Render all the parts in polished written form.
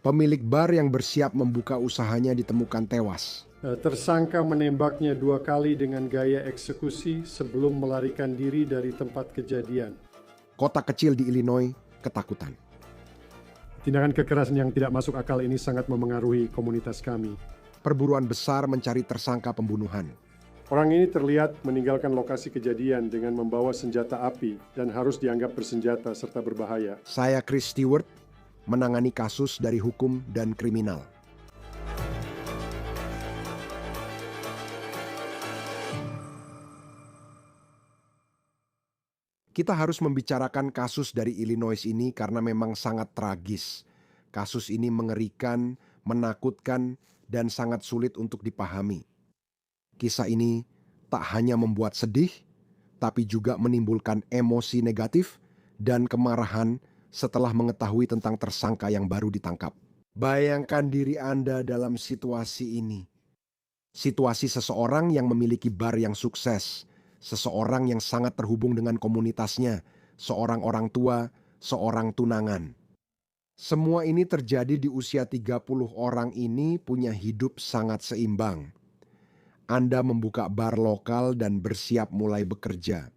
Pemilik bar yang bersiap membuka usahanya ditemukan tewas. Tersangka menembaknya 2 kali dengan gaya eksekusi sebelum melarikan diri dari tempat kejadian. Kota kecil di Illinois ketakutan. Tindakan kekerasan yang tidak masuk akal ini sangat memengaruhi komunitas kami. Perburuan besar mencari tersangka pembunuhan. Orang ini terlihat meninggalkan lokasi kejadian dengan membawa senjata api dan harus dianggap bersenjata serta berbahaya. Saya Chris Stewart, menangani kasus dari hukum dan kriminal. Kita harus membicarakan kasus dari Illinois ini karena memang sangat tragis. Kasus ini mengerikan, menakutkan, dan sangat sulit untuk dipahami. Kisah ini tak hanya membuat sedih, tapi juga menimbulkan emosi negatif dan kemarahan setelah mengetahui tentang tersangka yang baru ditangkap. Bayangkan diri Anda dalam situasi ini. Situasi seseorang yang memiliki bar yang sukses, seseorang yang sangat terhubung dengan komunitasnya, seorang orang tua, seorang tunangan. Semua ini terjadi di usia 30 orang ini punya hidup sangat seimbang. Anda membuka bar lokal dan bersiap mulai bekerja.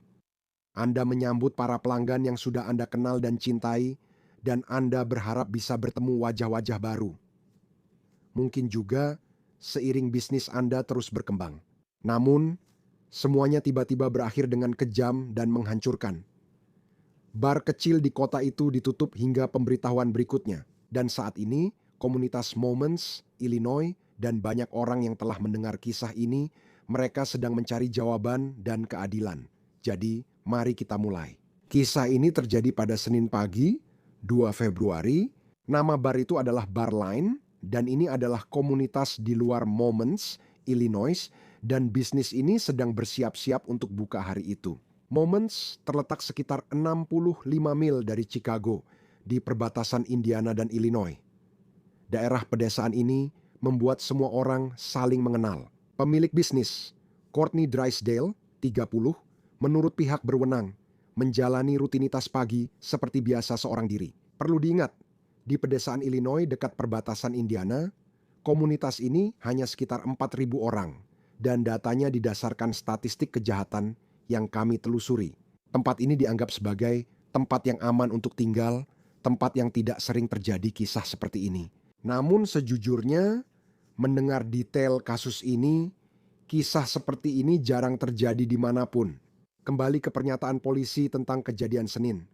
Anda menyambut para pelanggan yang sudah Anda kenal dan cintai, dan Anda berharap bisa bertemu wajah-wajah baru. Mungkin juga seiring bisnis Anda terus berkembang. Namun, semuanya tiba-tiba berakhir dengan kejam dan menghancurkan. Bar kecil di kota itu ditutup hingga pemberitahuan berikutnya. Dan saat ini, komunitas Moments, Illinois, dan banyak orang yang telah mendengar kisah ini, mereka sedang mencari jawaban dan keadilan. Jadi, mari kita mulai. Kisah ini terjadi pada Senin pagi, 2 Februari. Nama bar itu adalah Bar Line, dan ini adalah komunitas di luar Moments, Illinois, dan bisnis ini sedang bersiap-siap untuk buka hari itu. Moments terletak sekitar 65 mil dari Chicago, di perbatasan Indiana dan Illinois. Daerah pedesaan ini membuat semua orang saling mengenal. Pemilik bisnis, Courtney Drysdale, 30, menurut pihak berwenang, menjalani rutinitas pagi seperti biasa seorang diri. Perlu diingat, di pedesaan Illinois dekat perbatasan Indiana, komunitas ini hanya sekitar 4.000 orang, dan datanya didasarkan statistik kejahatan yang kami telusuri. Tempat ini dianggap sebagai tempat yang aman untuk tinggal, tempat yang tidak sering terjadi kisah seperti ini. Namun sejujurnya, mendengar detail kasus ini, kisah seperti ini jarang terjadi dimanapun. Kembali ke pernyataan polisi tentang kejadian Senin.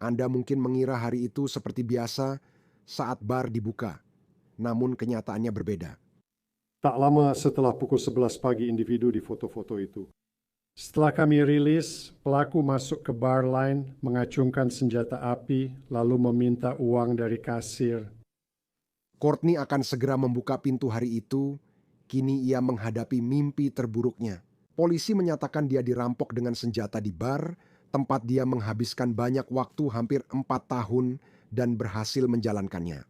Anda mungkin mengira hari itu seperti biasa saat bar dibuka, namun kenyataannya berbeda. Tak lama setelah pukul 11 pagi individu di foto-foto itu. Setelah kami rilis, pelaku masuk ke bar line, mengacungkan senjata api, lalu meminta uang dari kasir. Courtney akan segera membuka pintu hari itu. Kini ia menghadapi mimpi terburuknya. Polisi menyatakan dia dirampok dengan senjata di bar, tempat dia menghabiskan banyak waktu hampir 4 tahun dan berhasil menjalankannya.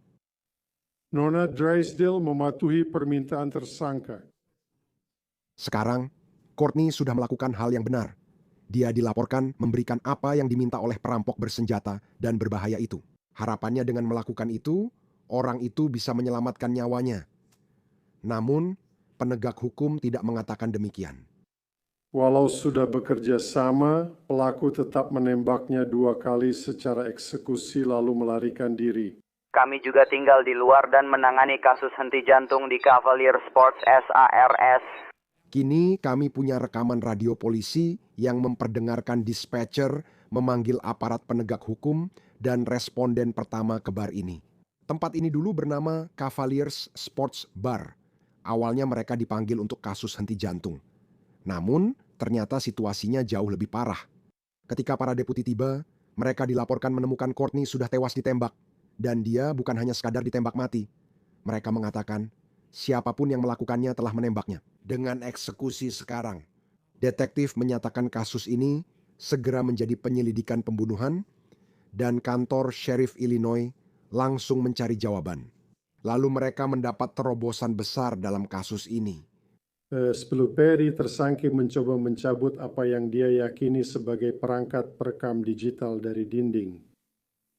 Nona Drysdale mematuhi permintaan tersangka. Sekarang, Courtney sudah melakukan hal yang benar. Dia dilaporkan memberikan apa yang diminta oleh perampok bersenjata dan berbahaya itu. Harapannya dengan melakukan itu, orang itu bisa menyelamatkan nyawanya. Namun, penegak hukum tidak mengatakan demikian. Walau sudah bekerja sama, pelaku tetap menembaknya 2 kali secara eksekusi lalu melarikan diri. Kami juga tinggal di luar dan menangani kasus henti jantung di Cavalier Sports SARS. Kini kami punya rekaman radio polisi yang memperdengarkan dispatcher memanggil aparat penegak hukum dan responden pertama ke bar ini. Tempat ini dulu bernama Cavaliers Sports Bar. Awalnya mereka dipanggil untuk kasus henti jantung. Namun, ternyata situasinya jauh lebih parah. Ketika para deputi tiba, mereka dilaporkan menemukan Courtney sudah tewas ditembak. Dan dia bukan hanya sekadar ditembak mati. Mereka mengatakan, siapapun yang melakukannya telah menembaknya. Dengan eksekusi sekarang, detektif menyatakan kasus ini segera menjadi penyelidikan pembunuhan, dan kantor Sheriff Illinois langsung mencari jawaban. Lalu mereka mendapat terobosan besar dalam kasus ini. Sebelum Perry, tersangka mencoba mencabut apa yang dia yakini sebagai perangkat perekam digital dari dinding.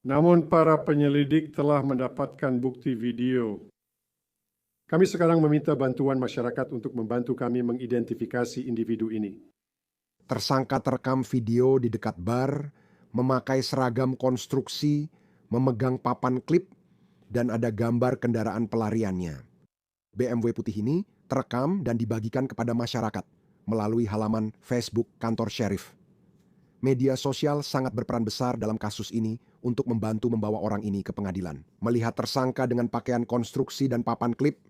Namun para penyelidik telah mendapatkan bukti video. Kami sekarang meminta bantuan masyarakat untuk membantu kami mengidentifikasi individu ini. Tersangka terekam video di dekat bar, memakai seragam konstruksi, memegang papan klip, dan ada gambar kendaraan pelariannya. BMW putih ini terekam dan dibagikan kepada masyarakat melalui halaman Facebook kantor sheriff. Media sosial sangat berperan besar dalam kasus ini untuk membantu membawa orang ini ke pengadilan. Melihat tersangka dengan pakaian konstruksi dan papan klip,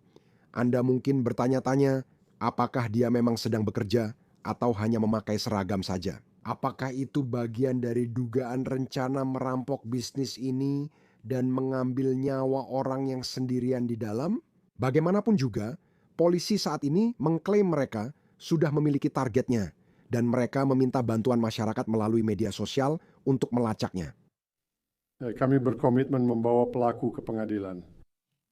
Anda mungkin bertanya-tanya apakah dia memang sedang bekerja atau hanya memakai seragam saja. Apakah itu bagian dari dugaan rencana merampok bisnis ini dan mengambil nyawa orang yang sendirian di dalam? Bagaimanapun juga, polisi saat ini mengklaim mereka sudah memiliki targetnya dan mereka meminta bantuan masyarakat melalui media sosial untuk melacaknya. Kami berkomitmen membawa pelaku ke pengadilan.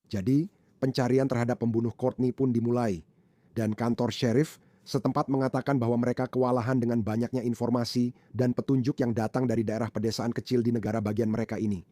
Jadi, pencarian terhadap pembunuh Courtney pun dimulai dan kantor sheriff setempat mengatakan bahwa mereka kewalahan dengan banyaknya informasi dan petunjuk yang datang dari daerah pedesaan kecil di negara bagian mereka ini.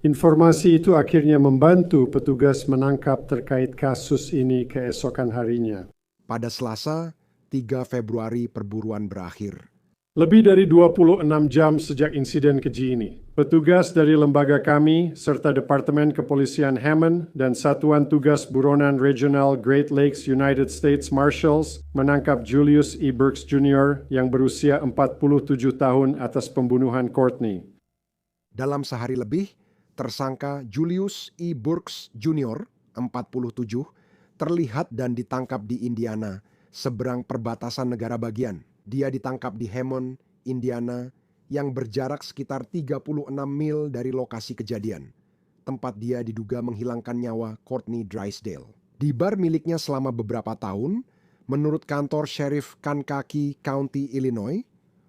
Informasi itu akhirnya membantu petugas menangkap terkait kasus ini keesokan harinya. Pada Selasa, 3 Februari perburuan berakhir. Lebih dari 26 jam sejak insiden keji ini, petugas dari lembaga kami serta Departemen Kepolisian Hammond dan Satuan Tugas Buronan Regional Great Lakes United States Marshals menangkap Julius E. Burks Jr. yang berusia 47 tahun atas pembunuhan Courtney. Dalam sehari lebih, tersangka Julius E. Burks Jr., 47, terlihat dan ditangkap di Indiana, seberang perbatasan negara bagian. Dia ditangkap di Hammond, Indiana, yang berjarak sekitar 36 mil dari lokasi kejadian, tempat dia diduga menghilangkan nyawa Courtney Drysdale. Di bar miliknya selama beberapa tahun, menurut kantor Sheriff Kankakee County, Illinois,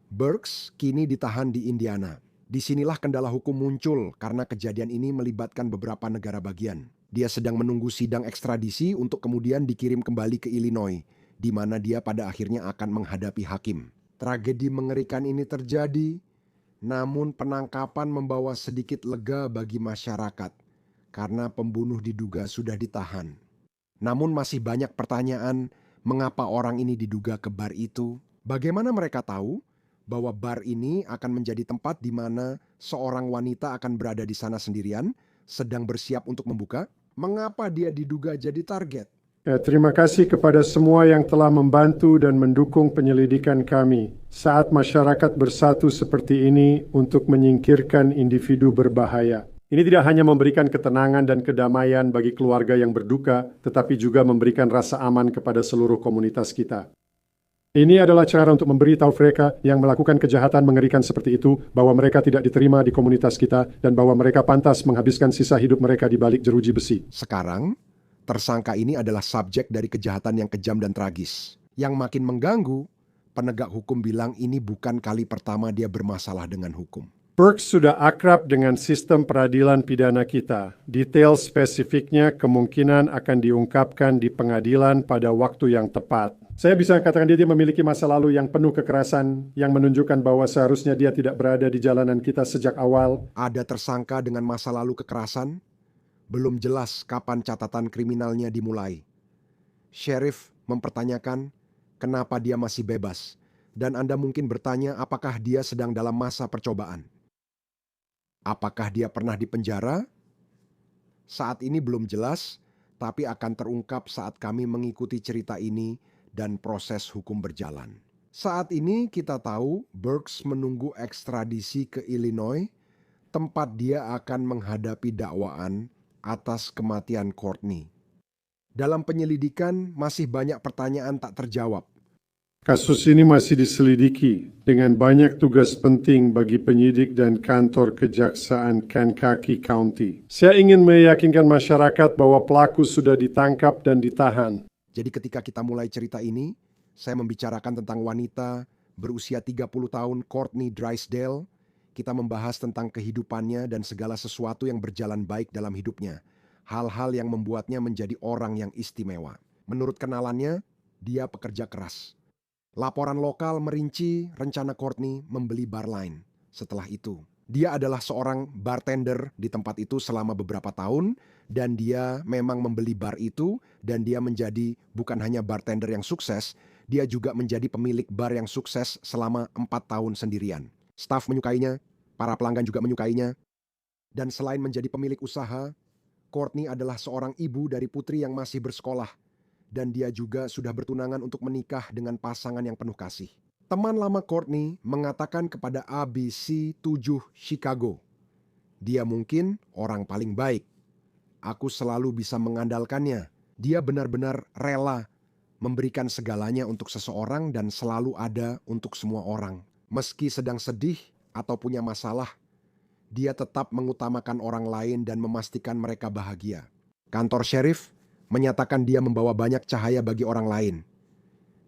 Burks kini ditahan di Indiana. Disinilah kendala hukum muncul karena kejadian ini melibatkan beberapa negara bagian. Dia sedang menunggu sidang ekstradisi untuk kemudian dikirim kembali ke Illinois, di mana dia pada akhirnya akan menghadapi hakim. Tragedi mengerikan ini terjadi, namun penangkapan membawa sedikit lega bagi masyarakat karena pembunuh diduga sudah ditahan. Namun masih banyak pertanyaan mengapa orang ini diduga ke bar itu. Bagaimana mereka tahu bahwa bar ini akan menjadi tempat di mana seorang wanita akan berada di sana sendirian, sedang bersiap untuk membuka? Mengapa dia diduga jadi target? Terima kasih kepada semua yang telah membantu dan mendukung penyelidikan kami saat masyarakat bersatu seperti ini untuk menyingkirkan individu berbahaya. Ini tidak hanya memberikan ketenangan dan kedamaian bagi keluarga yang berduka, tetapi juga memberikan rasa aman kepada seluruh komunitas kita. Ini adalah cara untuk memberitahu mereka yang melakukan kejahatan mengerikan seperti itu bahwa mereka tidak diterima di komunitas kita dan bahwa mereka pantas menghabiskan sisa hidup mereka di balik jeruji besi. Sekarang, tersangka ini adalah subjek dari kejahatan yang kejam dan tragis. Yang makin mengganggu, penegak hukum bilang ini bukan kali pertama dia bermasalah dengan hukum. Burks sudah akrab dengan sistem peradilan pidana kita. Detail spesifiknya kemungkinan akan diungkapkan di pengadilan pada waktu yang tepat. Saya bisa katakan dia memiliki masa lalu yang penuh kekerasan, yang menunjukkan bahwa seharusnya dia tidak berada di jalanan kita sejak awal. Ada tersangka dengan masa lalu kekerasan? Belum jelas kapan catatan kriminalnya dimulai. Sheriff mempertanyakan kenapa dia masih bebas, dan Anda mungkin bertanya apakah dia sedang dalam masa percobaan. Apakah dia pernah dipenjara? Saat ini belum jelas, tapi akan terungkap saat kami mengikuti cerita ini dan proses hukum berjalan. Saat ini kita tahu Burks menunggu ekstradisi ke Illinois, tempat dia akan menghadapi dakwaan atas kematian Courtney. Dalam penyelidikan masih banyak pertanyaan tak terjawab. Kasus ini masih diselidiki dengan banyak tugas penting bagi penyidik dan kantor kejaksaan Kankakee County. Saya ingin meyakinkan masyarakat bahwa pelaku sudah ditangkap dan ditahan. Jadi ketika kita mulai cerita ini, saya membicarakan tentang wanita berusia 30 tahun Courtney Drysdale. Kita membahas tentang kehidupannya dan segala sesuatu yang berjalan baik dalam hidupnya. Hal-hal yang membuatnya menjadi orang yang istimewa. Menurut kenalannya, dia pekerja keras. Laporan lokal merinci rencana Courtney membeli bar lain. Setelah itu, Dia adalah seorang bartender di tempat itu selama beberapa tahun, dan dia memang membeli bar itu, dan dia menjadi bukan hanya bartender yang sukses, dia juga menjadi pemilik bar yang sukses selama 4 tahun sendirian. Staf menyukainya, para pelanggan juga menyukainya, dan selain menjadi pemilik usaha, Courtney adalah seorang ibu dari putri yang masih bersekolah, dan dia juga sudah bertunangan untuk menikah dengan pasangan yang penuh kasih. Teman lama Courtney mengatakan kepada ABC 7 Chicago, "Dia mungkin orang paling baik. Aku selalu bisa mengandalkannya. Dia benar-benar rela memberikan segalanya untuk seseorang dan selalu ada untuk semua orang. Meski sedang sedih atau punya masalah, dia tetap mengutamakan orang lain dan memastikan mereka bahagia." Kantor sheriff menyatakan dia membawa banyak cahaya bagi orang lain.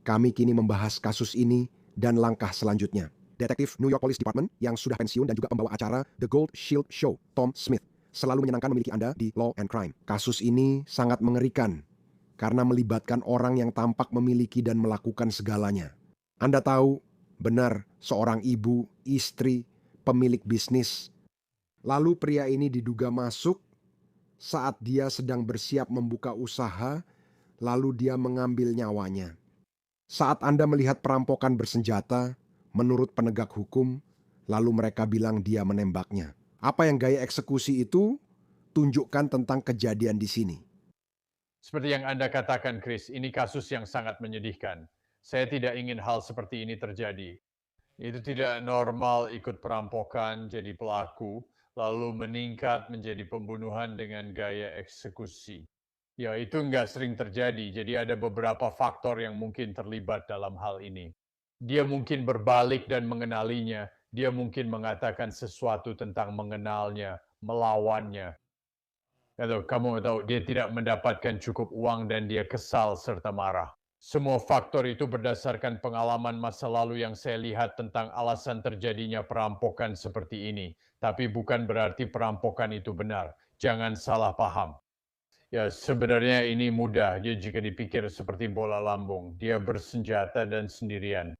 Kami kini membahas kasus ini dan langkah selanjutnya. Detektif New York Police Department yang sudah pensiun dan juga pembawa acara The Gold Shield Show, Tom Smith, selalu menyenangkan memiliki Anda di Law and Crime. Kasus ini sangat mengerikan karena melibatkan orang yang tampak memiliki dan melakukan segalanya. Anda tahu, benar, seorang ibu, istri, pemilik bisnis. Lalu pria ini diduga masuk saat dia sedang bersiap membuka usaha, lalu dia mengambil nyawanya. Saat Anda melihat perampokan bersenjata, menurut penegak hukum, lalu mereka bilang dia menembaknya. Apa yang gaya eksekusi itu tunjukkan tentang kejadian di sini. Seperti yang Anda katakan, Chris, ini kasus yang sangat menyedihkan. Saya tidak ingin hal seperti ini terjadi. Itu tidak normal ikut perampokan jadi pelaku, lalu meningkat menjadi pembunuhan dengan gaya eksekusi. Ya, itu nggak sering terjadi, jadi ada beberapa faktor yang mungkin terlibat dalam hal ini. Dia mungkin berbalik dan mengenalinya, dia mungkin mengatakan sesuatu tentang mengenalnya, melawannya. Atau kamu tahu dia tidak mendapatkan cukup uang dan dia kesal serta marah. Semua faktor itu berdasarkan pengalaman masa lalu yang saya lihat tentang alasan terjadinya perampokan seperti ini. Tapi bukan berarti perampokan itu benar. Jangan salah paham. Ya, sebenarnya ini mudah. Dia jika dipikir seperti bola lambung. Dia bersenjata dan sendirian.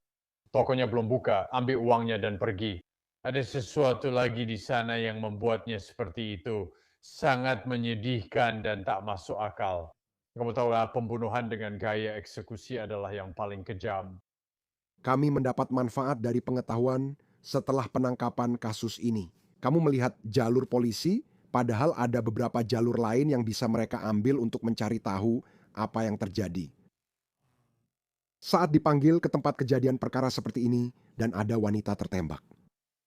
Tokonya belum buka, ambil uangnya dan pergi. Ada sesuatu lagi di sana yang membuatnya seperti itu. Sangat menyedihkan dan tak masuk akal. Kamu tahu lah, pembunuhan dengan gaya eksekusi adalah yang paling kejam. Kami mendapat manfaat dari pengetahuan setelah penangkapan kasus ini. Kamu melihat jalur polisi, padahal ada beberapa jalur lain yang bisa mereka ambil untuk mencari tahu apa yang terjadi. Saat dipanggil ke tempat kejadian perkara seperti ini dan ada wanita tertembak.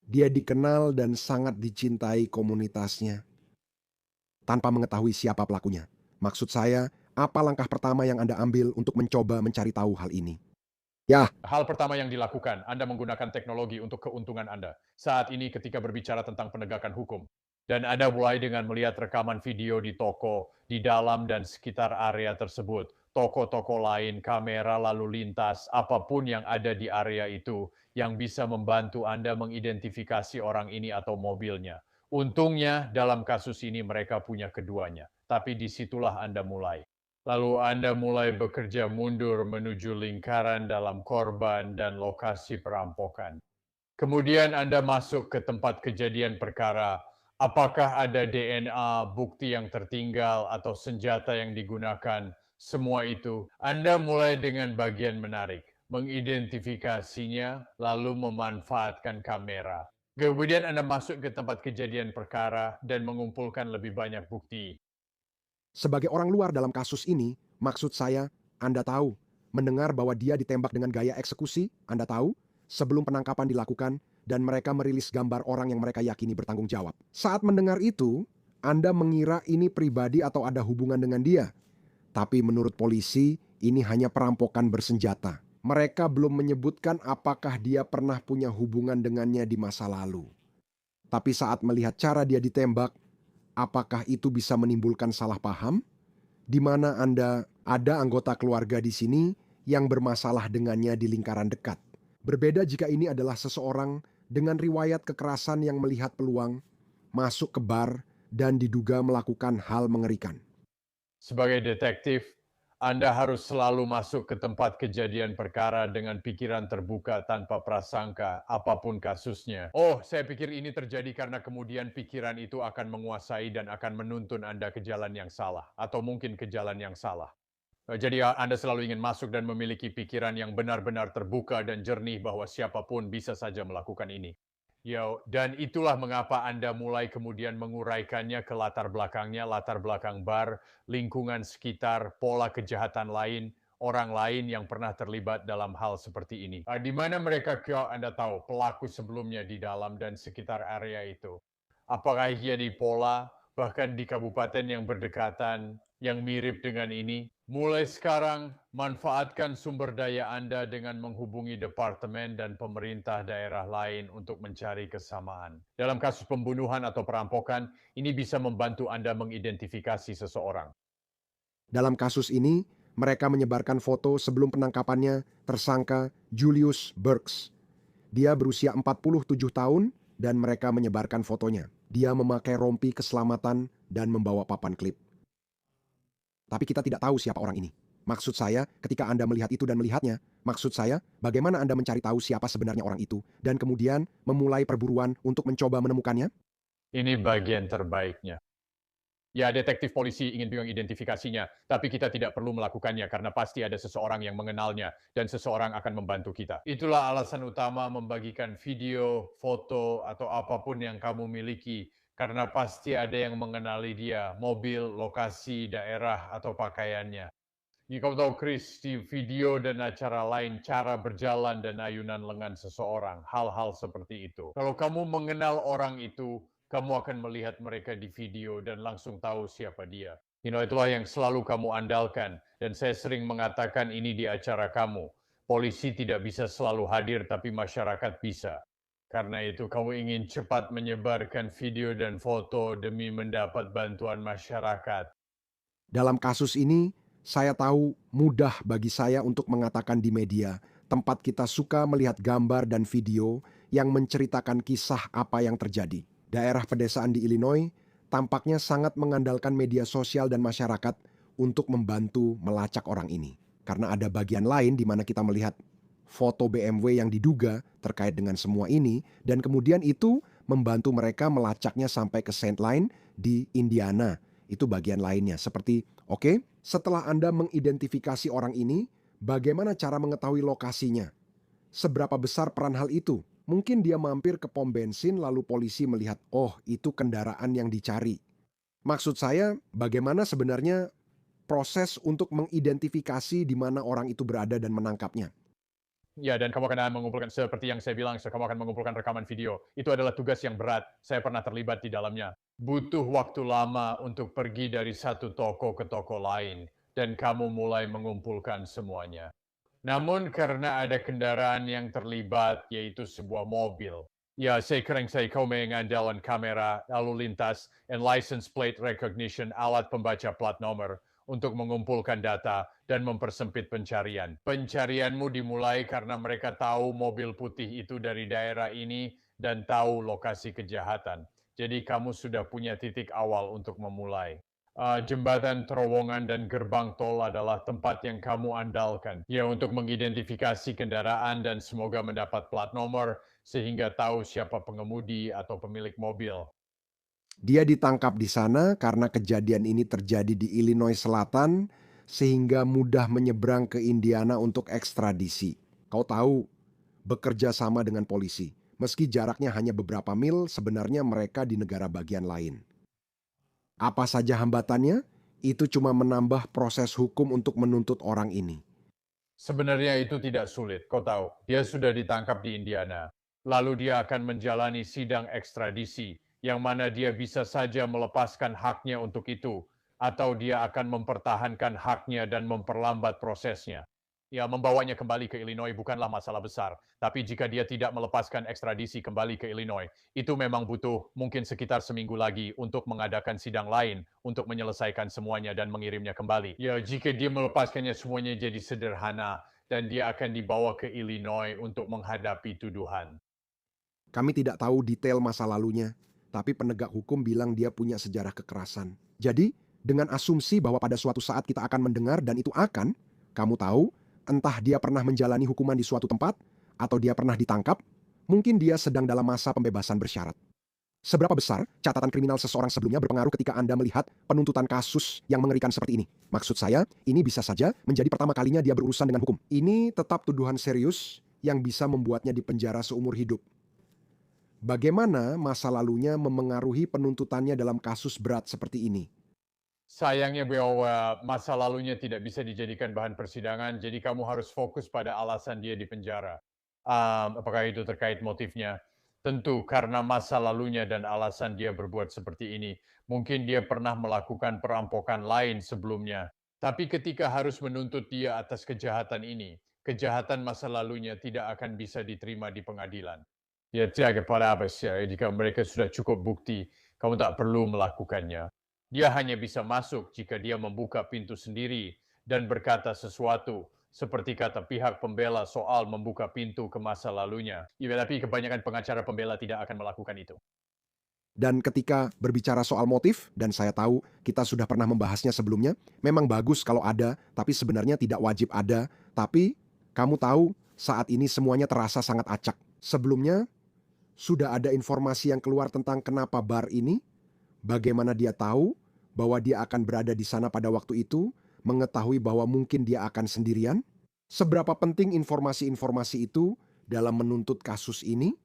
Dia dikenal dan sangat dicintai komunitasnya tanpa mengetahui siapa pelakunya. Maksud saya, apa langkah pertama yang Anda ambil untuk mencoba mencari tahu hal ini? Ya, Hal pertama yang dilakukan, Anda menggunakan teknologi untuk keuntungan Anda. Saat ini ketika berbicara tentang penegakan hukum. Dan Anda mulai dengan melihat rekaman video di toko, di dalam dan sekitar area tersebut. Toko-toko lain, kamera lalu lintas, apapun yang ada di area itu yang bisa membantu Anda mengidentifikasi orang ini atau mobilnya. Untungnya dalam kasus ini mereka punya keduanya. Tapi disitulah Anda mulai. Lalu Anda mulai bekerja mundur menuju lingkaran dalam korban dan lokasi perampokan. Kemudian Anda masuk ke tempat kejadian perkara. Apakah ada DNA, bukti yang tertinggal, atau senjata yang digunakan? Semua itu Anda mulai dengan bagian menarik, mengidentifikasinya, lalu memanfaatkan kamera. Kemudian Anda masuk ke tempat kejadian perkara dan mengumpulkan lebih banyak bukti. sebagai orang luar dalam kasus ini, maksud saya, Anda tahu, mendengar bahwa dia ditembak dengan gaya eksekusi, Anda tahu, sebelum penangkapan dilakukan, dan mereka merilis gambar orang yang mereka yakini bertanggung jawab. Saat mendengar itu, Anda mengira ini pribadi atau ada hubungan dengan dia. Tapi menurut polisi, ini hanya perampokan bersenjata. Mereka belum menyebutkan apakah dia pernah punya hubungan dengannya di masa lalu. Tapi saat melihat cara dia ditembak, apakah itu bisa menimbulkan salah paham? Di mana Anda ada anggota keluarga di sini yang bermasalah dengannya di lingkaran dekat. Berbeda jika ini adalah seseorang dengan riwayat kekerasan yang melihat peluang, masuk ke bar, dan diduga melakukan hal mengerikan. Sebagai detektif, Anda harus selalu masuk ke tempat kejadian perkara dengan pikiran terbuka tanpa prasangka, apapun kasusnya. Oh, saya pikir ini terjadi karena kemudian pikiran itu akan menguasai dan akan menuntun Anda ke jalan yang salah, atau mungkin ke jalan yang salah. Jadi Anda selalu ingin masuk dan memiliki pikiran yang benar-benar terbuka dan jernih bahwa siapapun bisa saja melakukan ini. Dan itulah mengapa Anda mulai kemudian menguraikannya ke latar belakangnya, latar belakang bar, lingkungan sekitar, pola kejahatan lain, orang lain yang pernah terlibat dalam hal seperti ini. Di mana mereka Anda tahu pelaku sebelumnya di dalam dan sekitar area itu. Apakah ia di pola, bahkan di kabupaten yang berdekatan, yang mirip dengan ini? Mulai sekarang, manfaatkan sumber daya Anda dengan menghubungi departemen dan pemerintah daerah lain untuk mencari kesamaan. Dalam kasus pembunuhan atau perampokan, ini bisa membantu Anda mengidentifikasi seseorang. Dalam kasus ini, mereka menyebarkan foto sebelum penangkapannya tersangka Julius Burks. Dia berusia 47 tahun dan mereka menyebarkan fotonya. Dia memakai rompi keselamatan dan membawa papan klip. Tapi kita tidak tahu siapa orang ini. Maksud saya, ketika Anda melihat itu dan melihatnya, maksud saya, bagaimana Anda mencari tahu siapa sebenarnya orang itu dan kemudian memulai perburuan untuk mencoba menemukannya? Ini bagian terbaiknya. Ya, detektif polisi ingin mengidentifikasinya, tapi kita tidak perlu melakukannya karena pasti ada seseorang yang mengenalnya dan seseorang akan membantu kita. Itulah alasan utama membagikan video, foto, atau apapun yang kamu miliki, karena pasti ada yang mengenali dia, mobil, lokasi, daerah, atau pakaiannya. Kau tahu, Chris, di video dan acara lain, cara berjalan dan ayunan lengan seseorang, hal-hal seperti itu. Kalau kamu mengenal orang itu, kamu akan melihat mereka di video dan langsung tahu siapa dia. Itulah yang selalu kamu andalkan, dan saya sering mengatakan ini di acara kamu. Polisi tidak bisa selalu hadir, tapi masyarakat bisa. Karena itu, kamu ingin cepat menyebarkan video dan foto demi mendapat bantuan masyarakat. Dalam kasus ini, saya tahu mudah bagi saya untuk mengatakan di media, tempat kita suka melihat gambar dan video yang menceritakan kisah apa yang terjadi. Daerah pedesaan di Illinois tampaknya sangat mengandalkan media sosial dan masyarakat untuk membantu melacak orang ini. Karena ada bagian lain di mana kita melihat foto BMW yang diduga terkait dengan semua ini, dan kemudian itu membantu mereka melacaknya sampai ke Saint Line di Indiana. Itu bagian lainnya, seperti, oke, setelah Anda mengidentifikasi orang ini, bagaimana cara mengetahui lokasinya? Seberapa besar peran hal itu? Mungkin dia mampir ke pom bensin lalu polisi melihat, oh itu kendaraan yang dicari. Maksud saya, bagaimana sebenarnya proses untuk mengidentifikasi di mana orang itu berada dan menangkapnya? Ya, dan kamu akan mengumpulkan, seperti yang saya bilang, kamu akan mengumpulkan rekaman video. Itu adalah tugas yang berat, saya pernah terlibat di dalamnya. Butuh waktu lama untuk pergi dari satu toko ke toko lain, dan kamu mulai mengumpulkan semuanya. Namun karena ada kendaraan yang terlibat, yaitu sebuah mobil. Ya, sekarang kau mengandalkan kamera, lalu lintas, and license plate recognition, alat pembaca plat nomor, untuk mengumpulkan data dan mempersempit pencarian. Pencarianmu dimulai karena mereka tahu mobil putih itu dari daerah ini dan tahu lokasi kejahatan. Jadi kamu sudah punya titik awal untuk memulai. Jembatan, terowongan, dan gerbang tol adalah tempat yang kamu andalkan. Ya, untuk mengidentifikasi kendaraan dan semoga mendapat plat nomor sehingga tahu siapa pengemudi atau pemilik mobil. Dia ditangkap di sana karena kejadian ini terjadi di Illinois Selatan sehingga mudah menyeberang ke Indiana untuk ekstradisi. Kau tahu, bekerja sama dengan polisi. Meski jaraknya hanya beberapa mil, sebenarnya mereka di negara bagian lain. Apa saja hambatannya? Itu cuma menambah proses hukum untuk menuntut orang ini. Sebenarnya itu tidak sulit, kau tahu. Dia sudah ditangkap di Indiana. Lalu dia akan menjalani sidang ekstradisi, yang mana dia bisa saja melepaskan haknya untuk itu, atau dia akan mempertahankan haknya dan memperlambat prosesnya. Ya, membawanya kembali ke Illinois bukanlah masalah besar, tapi jika dia tidak melepaskan ekstradisi kembali ke Illinois, itu memang butuh mungkin sekitar seminggu lagi untuk mengadakan sidang lain untuk menyelesaikan semuanya dan mengirimnya kembali. Ya, jika dia melepaskannya semuanya jadi sederhana dan dia akan dibawa ke Illinois untuk menghadapi tuduhan. Kami tidak tahu detail masa lalunya, tapi penegak hukum bilang dia punya sejarah kekerasan. Jadi, dengan asumsi bahwa pada suatu saat kita akan mendengar dan itu akan, kamu tahu, entah dia pernah menjalani hukuman di suatu tempat, atau dia pernah ditangkap, mungkin dia sedang dalam masa pembebasan bersyarat. Seberapa besar catatan kriminal seseorang sebelumnya berpengaruh ketika Anda melihat penuntutan kasus yang mengerikan seperti ini? Maksud saya, ini bisa saja menjadi pertama kalinya dia berurusan dengan hukum. Ini tetap tuduhan serius yang bisa membuatnya dipenjara seumur hidup. Bagaimana masa lalunya memengaruhi penuntutannya dalam kasus berat seperti ini? Sayangnya bahwa masa lalunya tidak bisa dijadikan bahan persidangan, jadi kamu harus fokus pada alasan dia di penjara. Apakah itu terkait motifnya? Tentu karena masa lalunya dan alasan dia berbuat seperti ini. Mungkin dia pernah melakukan perampokan lain sebelumnya. Tapi ketika harus menuntut dia atas kejahatan ini, kejahatan masa lalunya tidak akan bisa diterima di pengadilan. Ya, tidak pada apa sih, jika mereka sudah cukup bukti, kamu tak perlu melakukannya. Dia hanya bisa masuk jika dia membuka pintu sendiri dan berkata sesuatu, seperti kata pihak pembela soal membuka pintu ke masa lalunya. Ya, tapi kebanyakan pengacara pembela tidak akan melakukan itu. Dan ketika berbicara soal motif, dan saya tahu kita sudah pernah membahasnya sebelumnya, memang bagus kalau ada, tapi sebenarnya tidak wajib ada. Tapi kamu tahu saat ini semuanya terasa sangat acak. Sebelumnya, sudah ada informasi yang keluar tentang kenapa bar ini, bagaimana dia tahu bahwa dia akan berada di sana pada waktu itu, mengetahui bahwa mungkin dia akan sendirian. Seberapa penting informasi-informasi itu dalam menuntut kasus ini?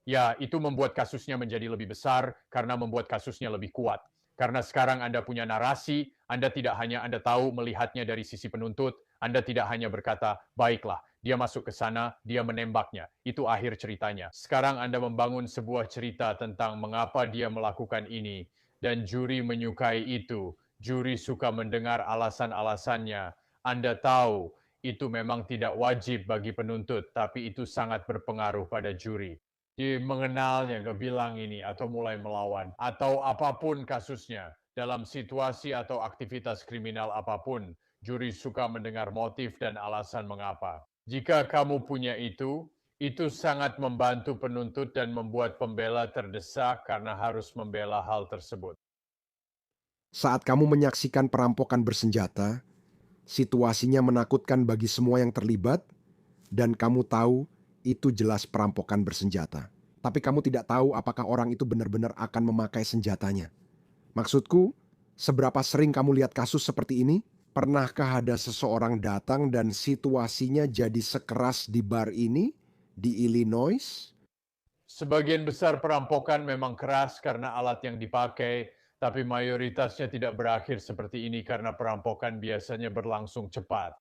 Ya, itu membuat kasusnya menjadi lebih besar karena membuat kasusnya lebih kuat. Karena sekarang Anda punya narasi, Anda tidak hanya Anda tahu melihatnya dari sisi penuntut, Anda tidak hanya berkata, baiklah, dia masuk ke sana, dia menembaknya. Itu akhir ceritanya. Sekarang Anda membangun sebuah cerita tentang mengapa dia melakukan ini. Dan juri menyukai itu. Juri suka mendengar alasan-alasannya. Anda tahu, itu memang tidak wajib bagi penuntut, tapi itu sangat berpengaruh pada juri. Dia mengenalnya, nggak bilang ini, atau mulai melawan, atau apapun kasusnya. Dalam situasi atau aktivitas kriminal apapun, juri suka mendengar motif dan alasan mengapa. Jika kamu punya itu sangat membantu penuntut dan membuat pembela terdesak karena harus membela hal tersebut. Saat kamu menyaksikan perampokan bersenjata, situasinya menakutkan bagi semua yang terlibat, dan kamu tahu itu jelas perampokan bersenjata. Tapi kamu tidak tahu apakah orang itu benar-benar akan memakai senjatanya. Maksudku, seberapa sering kamu lihat kasus seperti ini? Pernahkah ada seseorang datang dan situasinya jadi sekeras di bar ini, di Illinois? Sebagian besar perampokan memang keras karena alat yang dipakai, tapi mayoritasnya tidak berakhir seperti ini karena perampokan biasanya berlangsung cepat.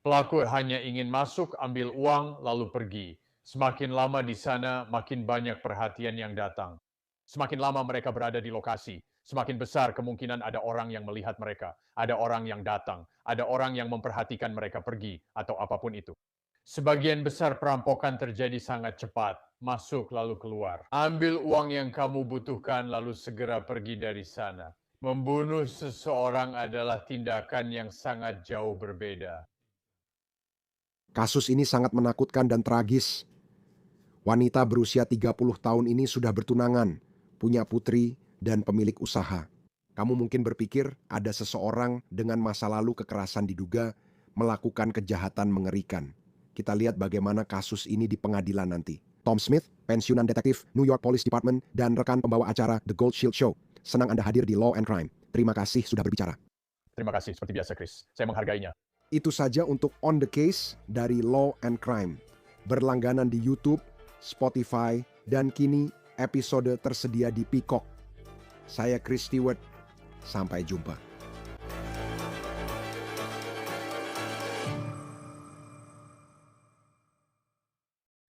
Pelaku hanya ingin masuk, ambil uang, lalu pergi. Semakin lama di sana, makin banyak perhatian yang datang. Semakin lama mereka berada di lokasi, semakin besar kemungkinan ada orang yang melihat mereka, ada orang yang datang, ada orang yang memperhatikan mereka pergi, atau apapun itu. Sebagian besar perampokan terjadi sangat cepat, masuk lalu keluar. Ambil uang yang kamu butuhkan lalu segera pergi dari sana. Membunuh seseorang adalah tindakan yang sangat jauh berbeda. Kasus ini sangat menakutkan dan tragis. Wanita berusia 30 tahun ini sudah bertunangan, punya putri, dan pemilik usaha. Kamu mungkin berpikir ada seseorang dengan masa lalu kekerasan diduga melakukan kejahatan mengerikan. Kita lihat bagaimana kasus ini di pengadilan nanti. Tom Smith, pensiunan detektif New York Police Department, dan rekan pembawa acara The Gold Shield Show. Senang Anda hadir di Law and Crime. Terima kasih sudah berbicara. Terima kasih, seperti biasa Chris. Saya menghargainya. Itu saja untuk On The Case dari Law and Crime. Berlangganan di YouTube, Spotify, dan kini episode tersedia di Peacock. Saya Chris Stewart. Sampai jumpa.